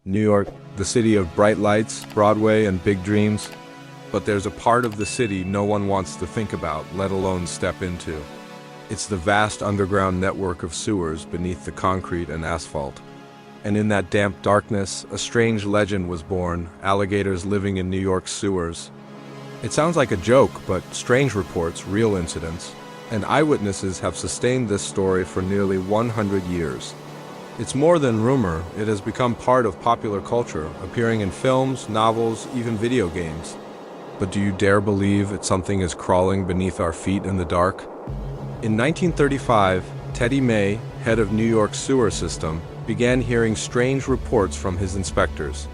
New York, the city of bright lights, Broadway, and big dreams. But there's a part of the city no one wants to think about, let alone step into. It's the vast underground network of sewers beneath the concrete and asphalt. And in that damp darkness, a strange legend was born, alligators living in New York's sewers. It sounds like a joke, but strange reports, real incidents, and eyewitnesses have sustained this story for nearly 100 years. It's more than rumor, it has become part of popular culture, appearing in films, novels, even video games. But do you dare believe that something is crawling beneath our feet in the dark? In 1935, Teddy May, head of New York's sewer system, began hearing strange reports from his inspectors.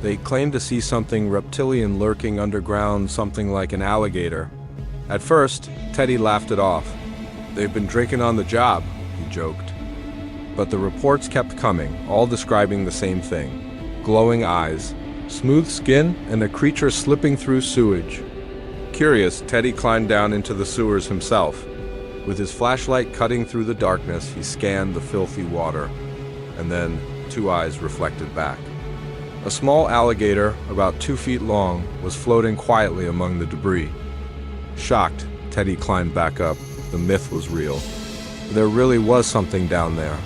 They claimed to see something reptilian lurking underground, something like an alligator. At first, Teddy laughed it off. "They've been drinking on the job," he joked. But the reports kept coming, all describing the same thing. Glowing eyes, smooth skin, and a creature slipping through sewage. Curious, Teddy climbed down into the sewers himself. With his flashlight cutting through the darkness, he scanned the filthy water. And then, two eyes reflected back. A small alligator, about 2 feet long, was floating quietly among the debris. Shocked, Teddy climbed back up. The myth was real. There really was something down there.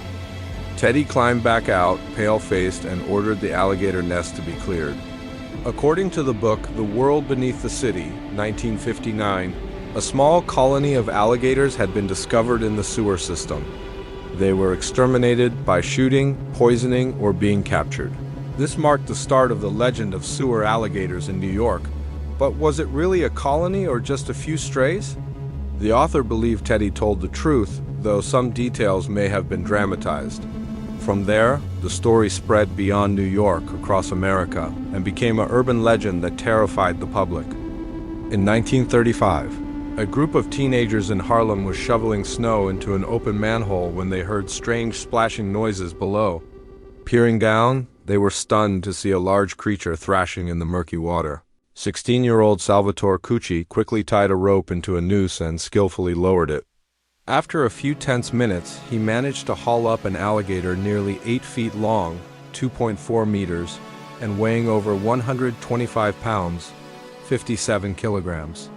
Teddy climbed back out, pale-faced, and ordered the alligator nest to be cleared. According to the book The World Beneath the City, 1959, a small colony of alligators had been discovered in the sewer system. They were exterminated by shooting, poisoning, or being captured. This marked the start of the legend of sewer alligators in New York. But was it really a colony or just a few strays? The author believed Teddy told the truth, though some details may have been dramatized. From there, the story spread beyond New York, across America, and became an urban legend that terrified the public. In 1935, a group of teenagers in Harlem was shoveling snow into an open manhole when they heard strange splashing noises below. Peering down, they were stunned to see a large creature thrashing in the murky water. 16-year-old Salvatore Cucci quickly tied a rope into a noose and skillfully lowered it. After a few tense minutes, he managed to haul up an alligator nearly 8 feet long, 2.4 meters, and weighing over 125 pounds, 57 kilograms.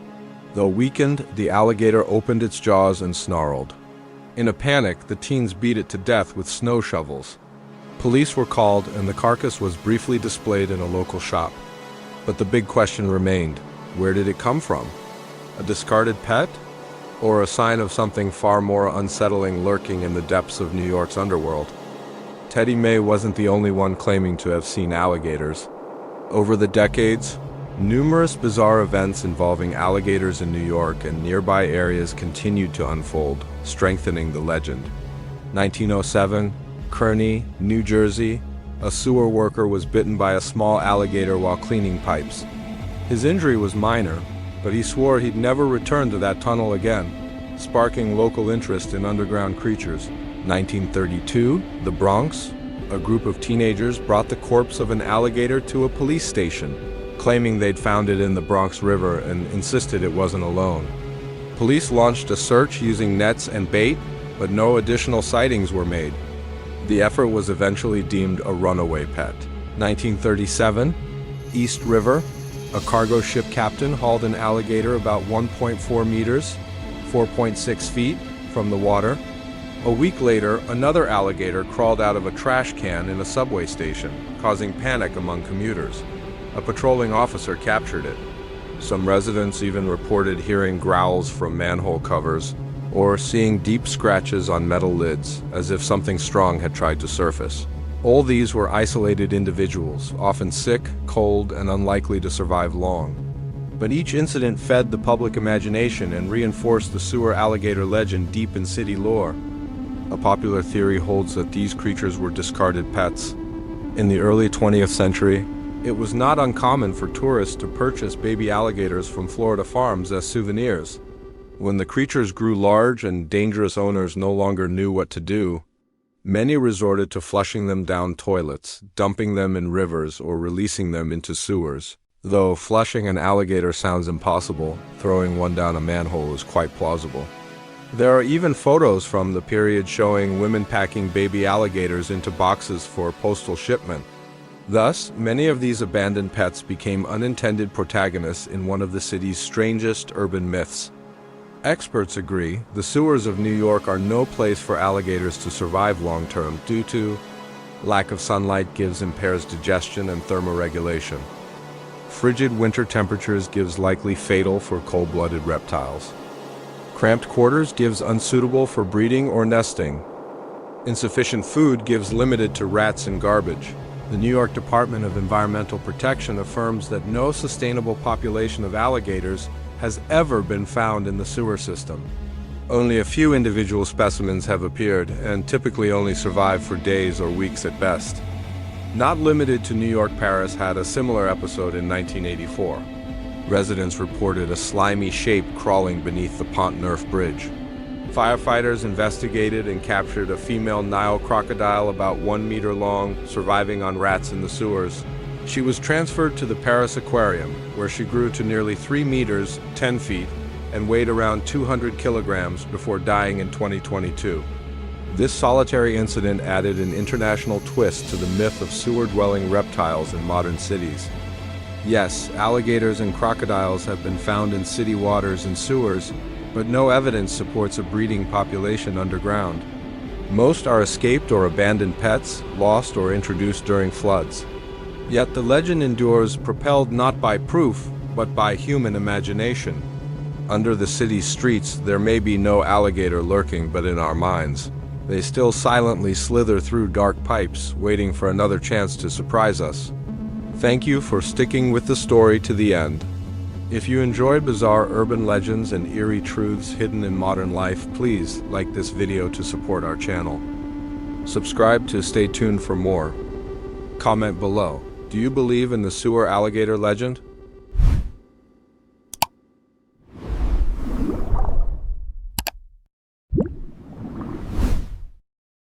Though weakened, the alligator opened its jaws and snarled. In a panic, the teens beat it to death with snow shovels. Police were called and the carcass was briefly displayed in a local shop. But the big question remained, where did it come from? A discarded pet? Or a sign of something far more unsettling lurking in the depths of New York's underworld? Teddy May wasn't the only one claiming to have seen alligators. Over the decades, numerous bizarre events involving alligators in New York and nearby areas continued to unfold, strengthening the legend. 1907, Kearny, New Jersey, a sewer worker was bitten by a small alligator while cleaning pipes. His injury was minor, but he swore he'd never return to that tunnel again, sparking local interest in underground creatures. 1932, the Bronx, a group of teenagers brought the corpse of an alligator to a police station, claiming they'd found it in the Bronx River and insisted it wasn't alone. Police launched a search using nets and bait, but no additional sightings were made. The effort was eventually deemed a runaway pet. 1937, East River, a cargo ship captain hauled an alligator about 1.4 meters, 4.6 feet, from the water. A week later, another alligator crawled out of a trash can in a subway station, causing panic among commuters. A patrolling officer captured it. Some residents even reported hearing growls from manhole covers or seeing deep scratches on metal lids, as if something strong had tried to surface. All these were isolated individuals, often sick, cold, and unlikely to survive long. But each incident fed the public imagination and reinforced the sewer alligator legend deep in city lore. A popular theory holds that these creatures were discarded pets. In the early 20th century, it was not uncommon for tourists to purchase baby alligators from Florida farms as souvenirs. When the creatures grew large and dangerous owners no longer knew what to do, many resorted to flushing them down toilets, dumping them in rivers, or releasing them into sewers. Though flushing an alligator sounds impossible, throwing one down a manhole is quite plausible. There are even photos from the period showing women packing baby alligators into boxes for postal shipment. Thus, many of these abandoned pets became unintended protagonists in one of the city's strangest urban myths. Experts agree the sewers of New York are no place for alligators to survive long-term due to lack of sunlight impairs digestion and thermoregulation. Frigid winter temperatures likely fatal for cold-blooded reptiles. Cramped quarters unsuitable for breeding or nesting. Insufficient food limited to rats and garbage. The New York Department of Environmental Protection affirms that no sustainable population of alligators has ever been found in the sewer system. Only a few individual specimens have appeared, and typically only survive for days or weeks at best. Not limited to New York, Paris had a similar episode in 1984. Residents reported a slimy shape crawling beneath the Pont Neuf Bridge. Firefighters investigated and captured a female Nile crocodile about 1 meter long, surviving on rats in the sewers. She was transferred to the Paris Aquarium, where she grew to nearly 3 meters, 10 feet, and weighed around 200 kilograms before dying in 2022. This solitary incident added an international twist to the myth of sewer-dwelling reptiles in modern cities. Yes, alligators and crocodiles have been found in city waters and sewers, but no evidence supports a breeding population underground. Most are escaped or abandoned pets, lost or introduced during floods. Yet the legend endures, propelled not by proof, but by human imagination. Under the city's streets, there may be no alligator lurking, but in our minds, they still silently slither through dark pipes, waiting for another chance to surprise us. Thank you for sticking with the story to the end. If you enjoyed bizarre urban legends and eerie truths hidden in modern life, please like this video to support our channel. Subscribe to stay tuned for more. Comment below. Do you believe in the sewer alligator legend?